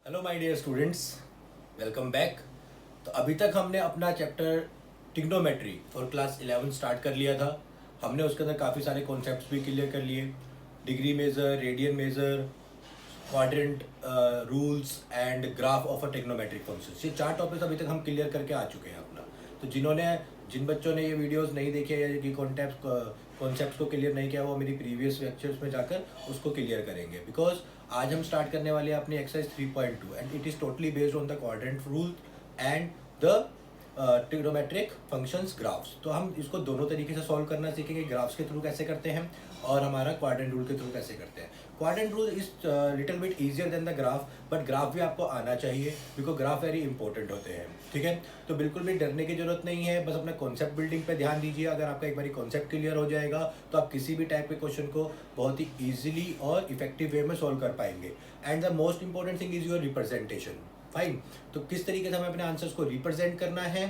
Hello my dear students, welcome back. तो अभी तक हमने अपना chapter trigonometry for class 11 start कर लिया था। हमने उसके अंदर काफ़ी सारे कॉन्सेप्ट्स भी क्लियर कर लिए। Degree measure, radian measure, quadrant rules and graph of a trigonometric functions, ये 4 टॉपिक्स अभी तक हम क्लियर करके आ चुके हैं अपना। तो जिन बच्चों ने ये वीडियोस नहीं देखे या ये कॉन्सेप्ट्स को क्लियर नहीं किया, वो मेरी प्रीवियस लेक्चर्स में जाकर उसको क्लियर करेंगे। बिकॉज आज हम स्टार्ट करने वाले हैं अपनी exercise 3.2 and it is totally based on the quadrant rule and the trigonometric functions graphs. तो हम इसको दोनों तरीके से सॉल्व करना सीखेंगे, ग्राफ्स के थ्रू कैसे करते हैं और हमारा क्वाड्रेंट रूल के थ्रू कैसे करते हैं। Quadrant rule is little bit easier than the graph, but graph भी आपको आना चाहिए बिकॉज ग्राफ वेरी इंपॉर्टेंट होते हैं। ठीक है, तो बिल्कुल भी डरने की जरूरत नहीं है, बस अपना कॉन्सेप्ट बिल्डिंग पे ध्यान दीजिए। अगर आपका एक बार कॉन्सेप्ट क्लियर हो जाएगा तो आप किसी भी टाइप के क्वेश्चन को बहुत ही ईजिली और इफेक्टिव वे में सॉल्व कर पाएंगे। And the most important thing is your representation. Fine, तो किस तरीके से हमें अपने आंसर्स को रिप्रेजेंट करना है,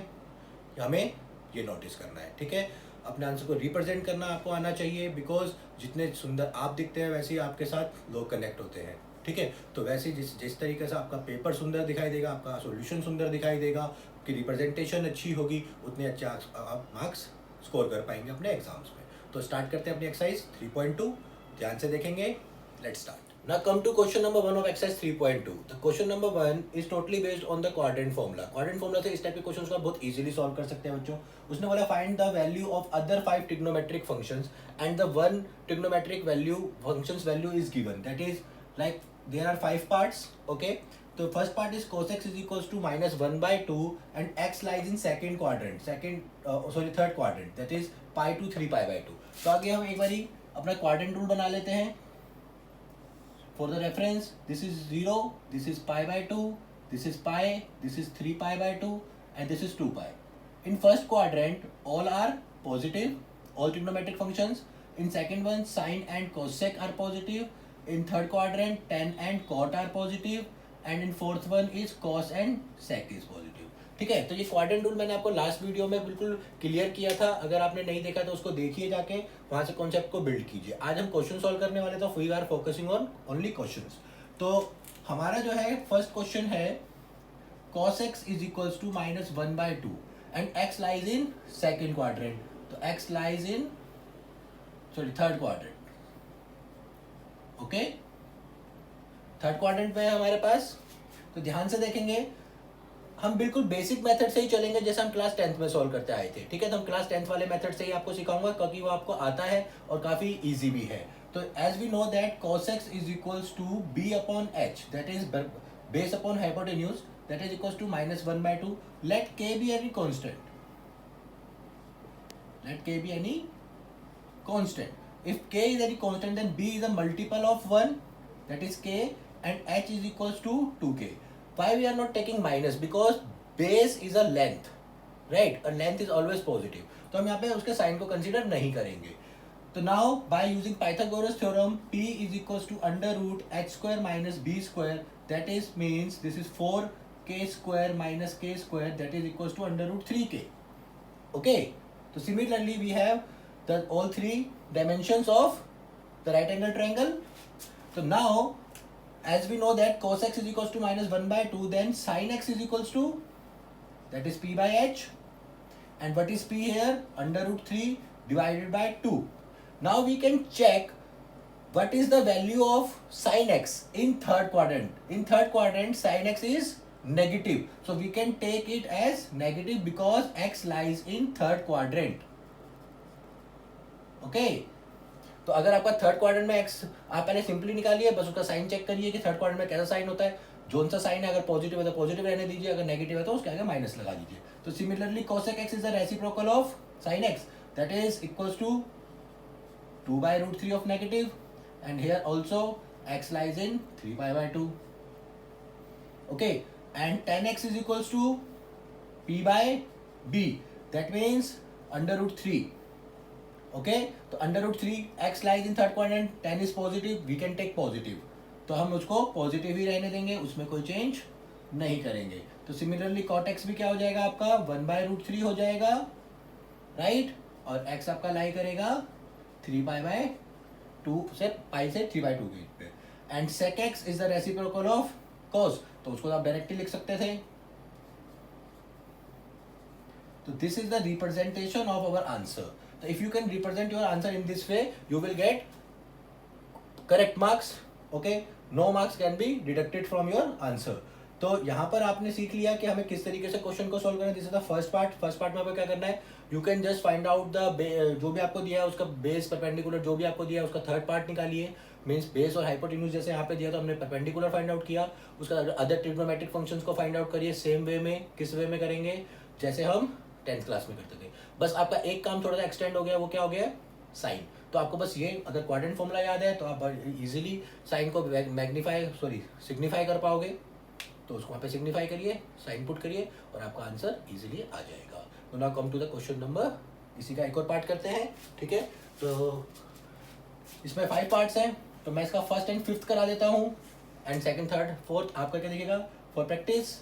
हमें ये नोटिस करना है। ठीक है, अपने आंसर को रिप्रेजेंट करना आपको आना चाहिए बिकॉज जितने सुंदर आप दिखते हैं वैसे ही आपके साथ लोग कनेक्ट होते हैं। ठीक है, तो वैसे जिस जिस तरीके से आपका पेपर सुंदर दिखाई देगा, आपका सॉल्यूशन सुंदर दिखाई देगा, आपकी रिप्रेजेंटेशन अच्छी होगी, उतने अच्छे आप मार्क्स स्कोर कर पाएंगे अपने एग्जाम्स में। तो स्टार्ट करते हैं अपनी एक्सरसाइज 3.2, ध्यान से देखेंगे। Let's start. Now come to question number 1 of exercise 3.2. The question number 1 is totally based on the quadrant formula. Quadrant formula से इस टाइप के क्वेश्चंस को आप बहुत इजीली सॉल्व कर सकते हैं बच्चों। उसने बोला find the value of other 5 trigonometric functions and the one trigonometric value functions value is given. That is like there are 5 parts. Okay, तो first part is cos x is equals to -1/2 and x lies in second quadrant, third quadrant, that is pi to 3 pi/2। तो आगे हम एक बारी अपना quadrant rule बना लेते हैं। For the reference, this is 0, this is pi/2, this is pi, this is 3 pi/2, and this is 2 pi. In first quadrant, all are positive, all trigonometric functions. In second one, sine and cosec are positive. In third quadrant, tan and cot are positive. And in fourth one is cos and sec is positive. ठीक है, तो ये quadrant rule मैंने आपको last video में बिल्कुल clear किया था। अगर आपने नहीं देखा तो उसको देखिए जाके, वहां से कॉन्सेप्ट को बिल्ड कीजिए। आज हम क्वेश्चन सॉल्व करने वाले, तो we are focusing on only questions. तो हमारा जो है फर्स्ट क्वेश्चन है cos x is equals to -1/2 and x lies in second quadrant. तो x lies in third quadrant. Okay, third quadrant में है हमारे पास। तो ध्यान से देखेंगे, हम बिल्कुल बेसिक मेथड से ही चलेंगे जैसे हम क्लास 10th में सॉल्व करते आए थे। ठीक है, तो हम क्लास 10th वाले मेथड से ही आपको सिखाऊंगा क्योंकि वो आपको आता है और काफी इजी भी है। तो as we know that cos x is equals to b upon h, that is base upon hypotenuse, that is equals to -1/2. Let k be any constant. Let k be any constant. If k is any constant, then b is a multiple of 1, that is k, and h is equals to 2k. Why we are not taking minus? Because base is a length, right? A length is always positive. तो हम यहाँ पे उसके sign को consider नहीं करेंगे। तो now by using Pythagoras theorem, p is equals to under root h square minus b square, that is means this is 4k square minus k square, that is equals to under root 3k. Okay, so similarly we have the all three dimensions of the right angle triangle. So now as we know that cos x is equals to -1/2, then sin x is equals to, that is p/h, and what is p here? Under root 3 divided by 2. Now we can check what is the value of sin x in third quadrant. In third quadrant, sin x is negative, so we can take it as negative because x lies in third quadrant. Okay, तो अगर आपका third quadrant में x, आप पहले simply निकालिए, बस उसका sign check करिए कि थर्ड क्वाड्रेंट में कैसा साइन होता है। जोन सा साइन है, अगर पॉजिटिव है तो पॉजिटिव रहने दीजिए, अगर नेगेटिव है तो उसके आगे माइनस लगा दीजिए। तो similarly cosec x is the reciprocal of sin x, that is equals to 2/√3 of negative, and here also x lies in 3 pi/2. Okay, and tan x is equals to p/b, that means √3. Okay, तो √3 x lies in third quadrant, tan is positive, we can take positive, तो हम उसको positive ही रहने देंगे, उसमें कोई change नहीं करेंगे। तो सिमिलरली cot x भी क्या हो जाएगा आपका 1/√3 हो जाएगा, राइट, और x आपका लाई करेगा 3 pi/2 से pi से 3/2 के पे। And sec x is the reciprocal of cos, तो उसको आप डायरेक्टली लिख सकते थे। तो this is the representation of our answer. तो if you can represent your answer in this way you will get correct marks. Okay, no marks can be deducted from your answer. तो यहाँ पर आपने सीख लिया कि हमें किस तरीके से क्वेश्चन को सोल्व करना है। This is the first part. First part में आपको क्या करना है, you can just find out the जो भी आपको दिया है उसका बेस परपेंडिकुलर जो भी आपको दिया है उसका थर्ड पार्ट निकालिए। मींस बेस और हाइपोटेन्यूज जैसे यहाँ पे दिया तो हमने परपेंडिकुलर फाइंड आउट किया, उसका अदर ट्रिग्नोमेट्रिक फंक्शंस को फाइंड आउट करिए सेम वे में। किस वे में करेंगे, जैसे हम 10th क्लास में करते थे। बस आपका एक काम थोड़ा सा एक्सटेंड हो गया, वो क्या हो गया, साइन। तो आपको बस ये अगर क्वाड्रेंट फॉर्मूला याद है तो आप इजीली साइन को सिग्निफाई कर पाओगे। तो उसको वहाँ पे सिग्निफाई करिए, साइन पुट करिए और आपका आंसर इजीली आ जाएगा। तो now come to the question number, इसी का एक और पार्ट करते हैं, ठीक है। तो इसमें 5 पार्ट्स हैं, तो मैं इसका फर्स्ट एंड फिफ्थ करा देता हूँ, एंड सेकंड थर्ड फोर्थ आप करके देखिएगा फॉर प्रैक्टिस।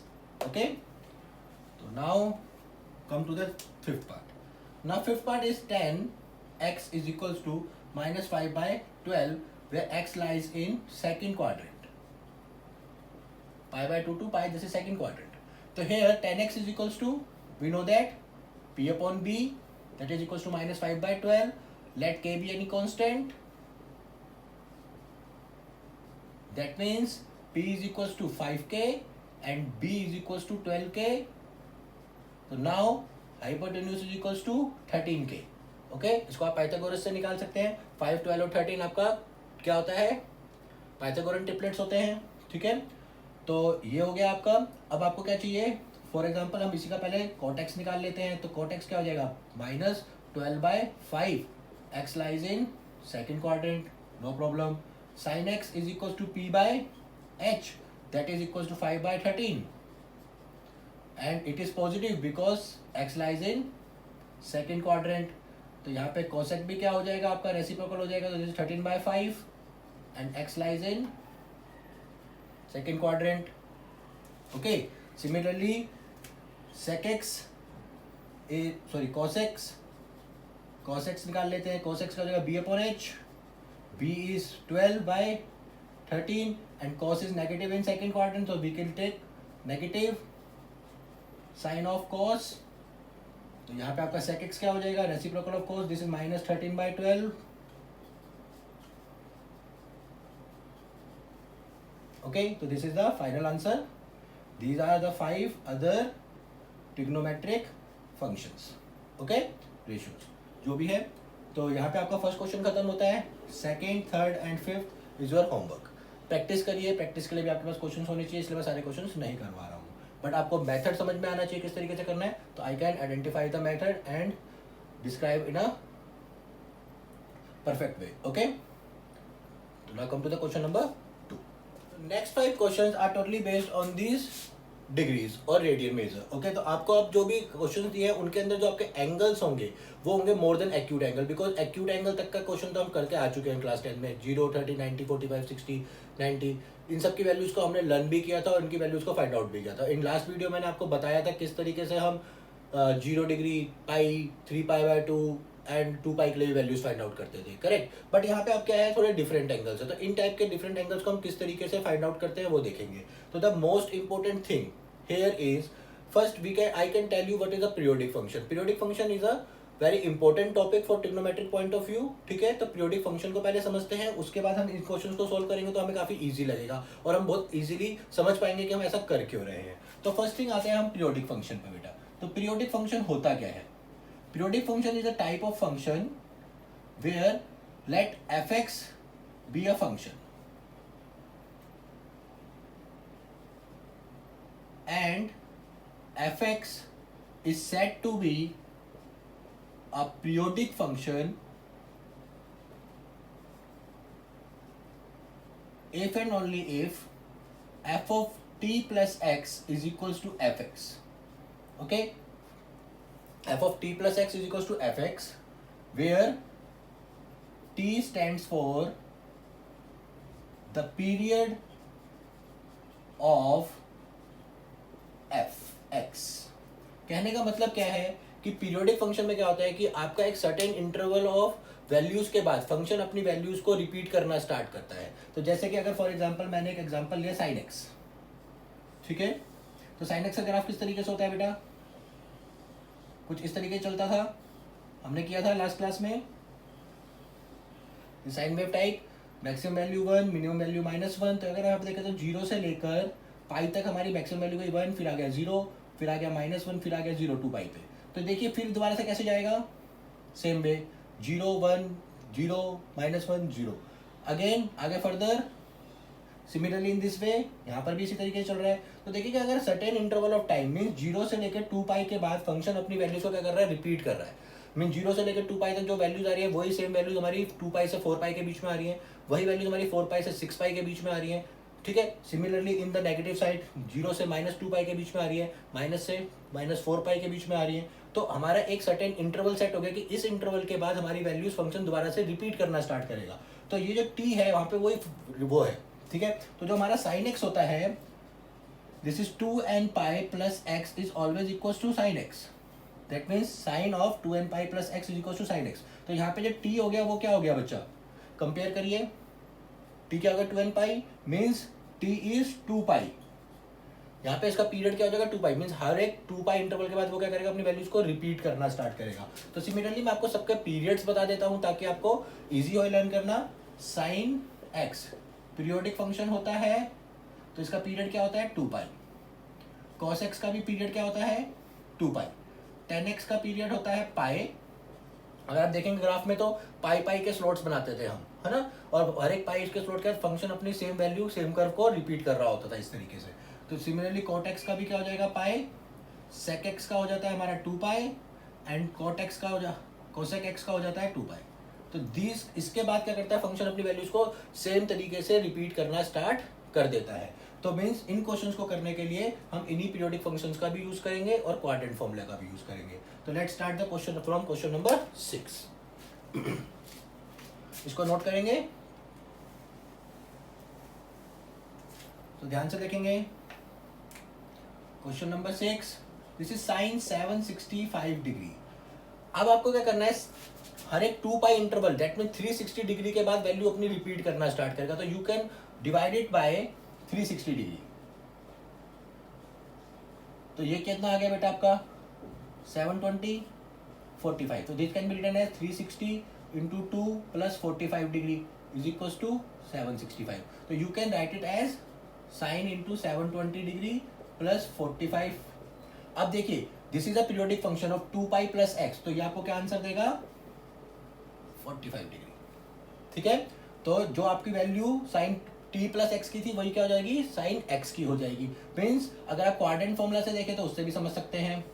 ओके, तो now come to the fifth part. Now fifth part is 10x is equals to -5/12 where x lies in second quadrant. Pi by 2 to pi, this is second quadrant. So here 10x is equals to, we know that p upon b, that is equals to -5/12. Let k be any constant. That means p is equals to 5k and b is equals to 12k. So now hypotenuse is equals to 13k. Okay, इसको आप Pythagoras से निकाल सकते हैं। 5, 12 और 13 आपका क्या होता है, पाइथागोरन ट्रिपलेट्स होते हैं, ठीक है। तो ये हो गया आपका। अब आपको क्या चाहिए, फॉर एग्जांपल हम इसी का पहले कोटेक्स निकाल लेते हैं। तो कोटेक्स क्या हो जाएगा, -12/5, x lies in second quadrant, no problem. Sine x is equal to p/h, that is equal to 5/13 and it is positive because x lies in second quadrant. तो यहाँ पे कोसेक भी क्या हो जाएगा आपका, रेसिप्रोकल हो जाएगा। तो this is 13/5 and x lies in second quadrant. Okay, similarly cosec x निकाल लेते हैं। कोसेक्स का हो जाएगा b/h, b is 12/13 and cos is negative in second quadrant, so we can take negative sign of cos। तो यहाँ पे आपका sec x क्या हो जाएगा, reciprocal of cos, this is -13/12। Okay, तो this is the final answer. These are the 5 other trigonometric functions, okay, ratios जो भी है। तो यहाँ पे आपका फर्स्ट क्वेश्चन खत्म होता है। Second, third and fifth is your homework. Practice करिए, प्रैक्टिस के लिए भी आपके पास क्वेश्चन होने चाहिए, इसलिए मैं सारे क्वेश्चन नहीं करवा रहा हूँ, बट आपको मेथड समझ में आना चाहिए किस तरीके से करना है। तो I can identify the method and describe in a perfect way. Okay, तो now come to the question number 2। Next 5 questions are totally based on these degrees और रेडियन मेजर। ओके, तो आपको अब जो भी क्वेश्चन दिए हैं उनके अंदर जो आपके एंगल्स होंगे वो होंगे more than acute angle, because acute angle तक का क्वेश्चन तो हम करके आ चुके हैं क्लास 10 में। 0, 30, 90, 45, 60, 90, इन सब की वैल्यूज को हमने लर्न भी किया था और इनकी वैल्यूज को फाइंड आउट भी किया था। इन लास्ट वीडियो मैंने आपको बताया था किस तरीके से हम 0 डिग्री, पाई, 3π/2 एंड 2π के लिए वैल्यूज फाइंड आउट करते थे, करेक्ट। बट यहाँ पे आप क्या है, थोड़े डिफरेंट एंगल्स है, तो इन टाइप के डिफरेंट एंगल्स को हम किस तरीके से फाइंड आउट करते हैं वो देखेंगे। तो the most important thing here is first I can tell you what is a periodic function. Periodic function is a very important topic for trigonometric point of view, ठीक है। तो periodic function को पहले समझते हैं, उसके बाद हम इन क्वेश्चंस को सोल्व करेंगे तो हमें काफी इजी लगेगा और हम बहुत इजीली समझ पाएंगे कि हम ऐसा कर क्यों रहे हैं। तो फर्स्ट थिंग आते हैं हम periodic function पे बेटा। तो periodic function होता क्या है, periodic function is a type of function where let fx be a function and fx is said to be a periodic function if and only if f of t plus x is equals to fx. Okay, f of t plus x is equals to fx where t stands for the period of fx। कहने का मतलब क्या है कि periodic function में क्या होता है कि आपका एक सर्टेन इंटरवल ऑफ वैल्यूज के बाद फंक्शन अपनी वैल्यूज को रिपीट करना स्टार्ट करता है। तो जैसे कि अगर फॉर एग्जांपल मैंने एक एग्जांपल लिया sin x, ठीक है। तो साइन एक्स का ग्राफ किस तरीके से होता है बेटा, कुछ इस तरीके से चलता था, हमने किया था लास्ट क्लास में। Sine wave type, maximum value 1, minimum value -1। तो अगर आप देखें तो 0 से लेकर पाई तक हमारी मैक्सिमम वैल्यू गई 1, फिर आ गया 0, फिर आ गया -1, फिर आ गया 0 2 पाई पे। तो देखिए फिर दोबारा से कैसे जाएगा, सेम वे 0 1 0 -1 0 अगेन आगे फर्दर। सिमिलरली इन दिस वे यहाँ पर भी इसी तरीके से चल रहा है। तो देखिए कि अगर certain interval of time mean 0 से लेकर 2 पाई के बाद फंक्शन अपनी वैल्यूज को क्या कर रहा है, रिपीट कर रहा है। मीन 0 से लेकर 2 पाई तक जो वैल्यूज आ रही है वही सेम वैल्यूज हमारी 2 पाई से 4 पाई के बीच में आ रही है, वही वैल्यूज हमारी 4 पाई से 6 पाई के बीच में आ रही है। ठीक है। Similarly in the negative side 0 से -2 पाई के बीच में आ रही है, माइनस से -4 पाई के बीच में आ रही है। तो हमारा एक सर्टेन इंटरवल सेट हो गया कि इस इंटरवल के बाद हमारी वैल्यूज फंक्शन दोबारा से रिपीट करना स्टार्ट करेगा। तो ये जो टी है वहाँ पे वो है। ठीक है। तो जो हमारा साइन एक्स होता है, this is 2n pi plus x is always equal to sine x. That means sine of 2n pi plus x is equal to sine x. तो यहाँ पे जो टी हो गया वो क्या हो गया बच्चा, कंपेयर करिए। टी क्या होगा, 2n pi means T is 2 पाई। यहाँ पे इसका पीरियड क्या हो जाएगा, 2 पाई मीन्स हर एक 2 पाई इंटरवल के बाद वो क्या करेगा, अपनी वैल्यूज को रिपीट करना स्टार्ट करेगा। तो सिमिलरली मैं आपको सबके पीरियड्स बता देता हूँ ताकि आपको इजी हो लर्न करना। साइन एक्स पीरियोडिक फंक्शन होता है, तो इसका पीरियड क्या होता है, 2 पाई। कॉस एक्स का भी पीरियड क्या होता है, 2 पाई। टेन एक्स का पीरियड होता है पाई। अगर आप देखेंगे ग्राफ में तो पाई पाई के स्लॉट्स बनाते थे हम, है ना, और हर एक पाई के स्लॉट के फंक्शन अपनी सेम वैल्यू सेम कर्व को रिपीट कर रहा होता था इस तरीके से। तो सिमिलरली कॉट एक्स का भी क्या हो जाएगा, पाई। सेक एक्स का हो जाता है हमारा 2 पाई एंड कॉट एक्स का कोसेक एक्स का हो जाता है 2 पाई। तो दिस इसके बाद क्या करता है, फंक्शन अपनी वैल्यूज को सेम तरीके से रिपीट करना स्टार्ट कर देता है। तो मीन्स इन क्वेश्चंस को करने के लिए हम इन्हीं पीरियोडिक फंक्शंस का भी यूज करेंगे और क्वाड्रेंट फॉर्मूला का भी यूज करेंगे। तो let's start the question from question number 6। इसको नोट करेंगे, तो ध्यान से देखेंगे। Question number 6, this is sine 765 degree. अब आपको क्या करना है, हर एक 2 पाई इंटरवल दैट मीन 360 डिग्री के बाद वैल्यू अपनी रिपीट करना स्टार्ट करेगा। तो you can divide it by 360 degree. तो ये कितना आ गया बेटा आपका 720 45। तो this can be written as 360 into 2 plus 45 degree is equal to 765। तो you can write it as sine into 720 degree plus 45। अब देखिए this is a periodic function of 2 pi plus x. तो ये आपको क्या आंसर देगा, 45 डिग्री। ठीक है। तो जो आपकी value sine t plus x की थी वही क्या हो जाएगी, साइन एक्स की हो जाएगी। मीन्स अगर आप क्वाड्रेंट फॉर्मूला से देखें तो उससे भी समझ सकते हैं।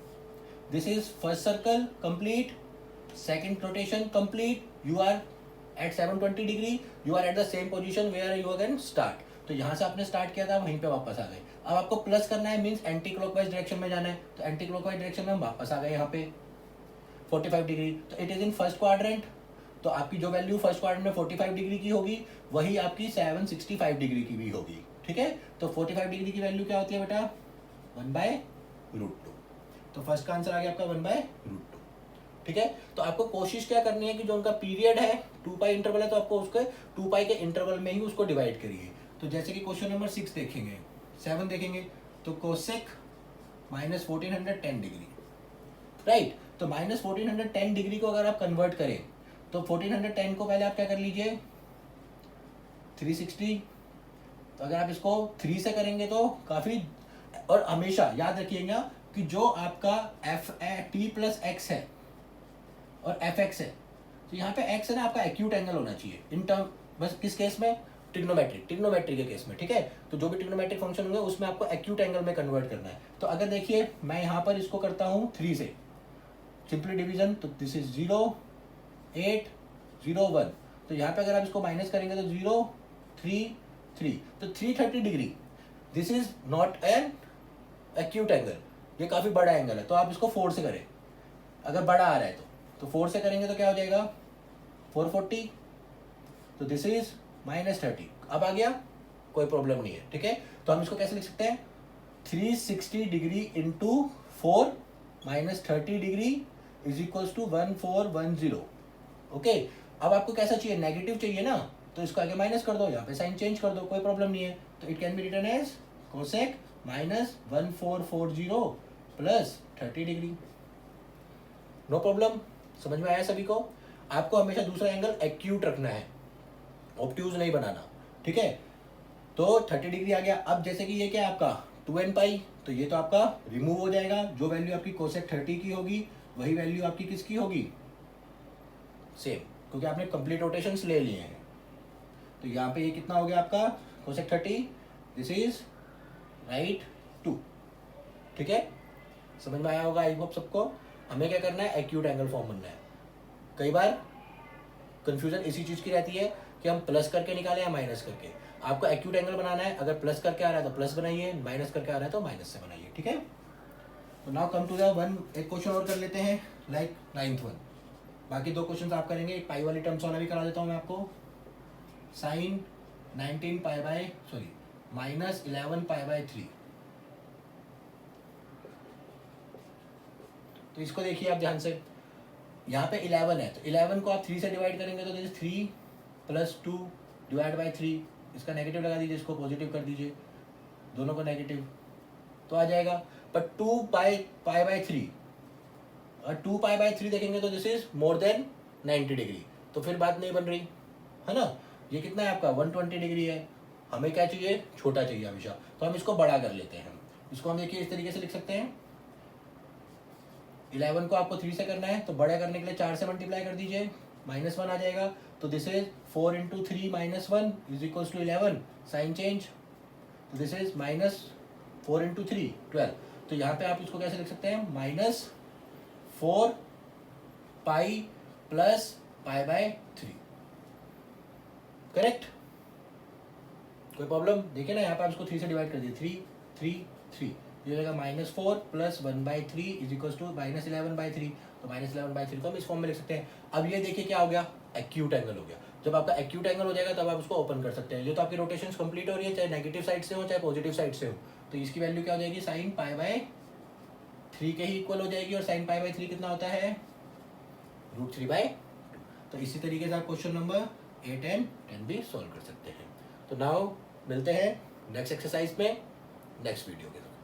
This is first circle complete, second rotation complete, you are at 720 degree, you are at the same position where you again start. तो यहाँ से आपने स्टार्ट किया था, वहीं पे वापस आ गए। अब आपको प्लस करना है मीन्स एंटी क्लॉकवाइज डायरेक्शन में जाना है। तो एंटी क्लॉकवाइज डायरेक्शन में हम वापस आ गए यहाँ पे 45 डिग्री। तो it is in first quadrant. तो आपकी जो वैल्यू फर्स्ट क्वाड्रेंट में 45 डिग्री की होगी वही आपकी 765 डिग्री की भी होगी। ठीक है। तो 45 डिग्री की वैल्यू क्या होती है बेटा, 1/√2। तो फर्स्ट का आंसर आ गया आपका 1/√2। ठीक है। तो आपको कोशिश क्या करनी है कि जो उनका पीरियड है 2 पाई इंटरवल है, तो आपको उसके 2 पाई के इंटरवल में ही उसको डिवाइड करिए। तो जैसे कि क्वेश्चन नंबर 6 देखेंगे, 7 देखेंगे, तो कोसेक -1410 डिग्री, राइट। तो -1410 डिग्री को अगर आप कन्वर्ट करें तो 1410 को पहले आप क्या कर लीजिए 360। तो अगर आप इसको 3 से करेंगे तो काफी, और हमेशा याद रखिएगा कि जो आपका एफ टी प्लस एक्स है और एफ एक्स है, तो यहाँ पे एक्स है ना आपका एक्यूट एंगल होना चाहिए इन टर्म, बस किस केस में, ट्रिग्नोमेट्री के केस में। ठीक है। तो जो भी ट्रिग्नोमेट्रिक फंक्शन होंगे उसमें आपको एक्यूट एंगल में कन्वर्ट करना है। तो अगर देखिए मैं यहाँ पर इसको करता हूँ 3 से सिंपली डिवीजन, तो दिस इज 0 8 0 1। तो यहाँ पे अगर आप इसको माइनस करेंगे तो 0 3 3, तो 330 degree. This is not an acute angle, ये काफी बड़ा एंगल है। तो आप इसको 4 से करें, अगर बड़ा आ रहा है तो 4 से करेंगे तो क्या हो जाएगा 440। तो दिस इज -30। अब आ गया, कोई प्रॉब्लम नहीं है। ठीक है। तो हम इसको कैसे लिख सकते हैं, 360 degree into 4 -30 degree is equal to 1410। Okay. अब आपको कैसा चाहिए, नेगेटिव चाहिए ना, तो इसको आगे माइनस कर दो, यहाँ पे साइन चेंज कर दो, कोई प्रॉब्लम नहीं है। तो it can be written as cosec -1440 plus 30 degree. No problem, समझ में आया सभी को? आपको हमेशा दूसरा एंगल एक्यूट रखना है, ऑब्ट्यूज नहीं बनाना, ठीक है? तो 30 डिग्री आ गया। अब जैसे कि ये क्या है आपका 2n पाई, तो ये तो आपका रिमूव हो जाएगा। जो वैल्यू आपकी कोसेक 30 की होगी वही वैल्यू आपकी किसकी होगी, सेम, क्योंकि आपने कंप्लीट रोटेशंस ले लिए हैं। तो यहाँ पे ये कितना हो गया आपका कोसेक 30, दिस इज राइट 2, ठीक है? समझ में आया होगा आई होप सबको। हमें क्या करना है, एक्यूट एंगल फॉर्म बनना है। कई बार कंफ्यूजन इसी चीज की रहती है कि हम प्लस करके निकालें या माइनस करके। आपको एक्यूट एंगल बनाना है, अगर प्लस करके आ रहा है तो प्लस बनाइए, माइनस करके आ रहा है तो माइनस से बनाइए, ठीक है? तो now come to the one, एक क्वेश्चन और कर लेते हैं, लाइक 9th वन। बाकी 2 क्वेश्चन आप करेंगे। एक पाई वाली टर्म्स वाला भी करा देता हूँ मैं आपको। Sine 19 pi by sorry -11 pi by 3। तो इसको देखिए आप ध्यान से, यहाँ पे 11 है, तो 11 को आप 3 से डिवाइड करेंगे तो दिस 3 + 2 डिवाइड बाई 3। इसका नेगेटिव लगा दीजिए, इसको पॉजिटिव कर दीजिए, दोनों को नेगेटिव, तो आ जाएगा। पर 2 पाई बाई 3 और 2 पाई बाई 3 देखेंगे तो this is more than 90 degree, तो फिर बात नहीं बन रही है ना। ये कितना है आपका 120 डिग्री है। हमें क्या चाहिए, छोटा चाहिए हमेशा, तो हम इसको बड़ा कर लेते हैं। इसको हम देखिए इस तरीके से लिख सकते हैं, 11 को आपको 3 से करना है, तो बड़ा करने के लिए 4 से मल्टीप्लाई कर दीजिए, -1 आ जाएगा। तो दिस इज 4 × 3 - 1 = 11, साइन चेंज, तो दिस इज -4 × 3 12। तो यहाँ पे आप इसको कैसे लिख सकते हैं, -4 pi plus pi by 3, correct? कोई प्रॉब्लम? देखिए ना, यहाँ पे आप इसको 3 से डिवाइड कर दिए, 3 3 3, ये हो जाएगा -4 + 1/3 = -11/3। तो -11/3 को हम इस फॉर्म में लिख सकते हैं। अब ये देखिए क्या हो गया, एक्यूट एंगल हो गया। जब आपका एक्यूट एंगल हो जाएगा तब आप उसको ओपन कर सकते हैं। ये तो आपकी रोटेशंस कंप्लीट हो रही है, चाहे नेगेटिव साइड से हो चाहे पॉजिटिव साइड से हो। तो इसकी वैल्यू क्या हो जाएगी, sin π/3 के ही इक्वल हो जाएगी। और sin π/3 कितना होता है, √3/2। तो इसी तरीके से आप क्वेश्चन नंबर 8 एंड 10 भी सॉल्व कर सकते हैं। तो नाउ मिलते हैं नेक्स्ट एक्सरसाइज में, नेक्स्ट वीडियो के साथ।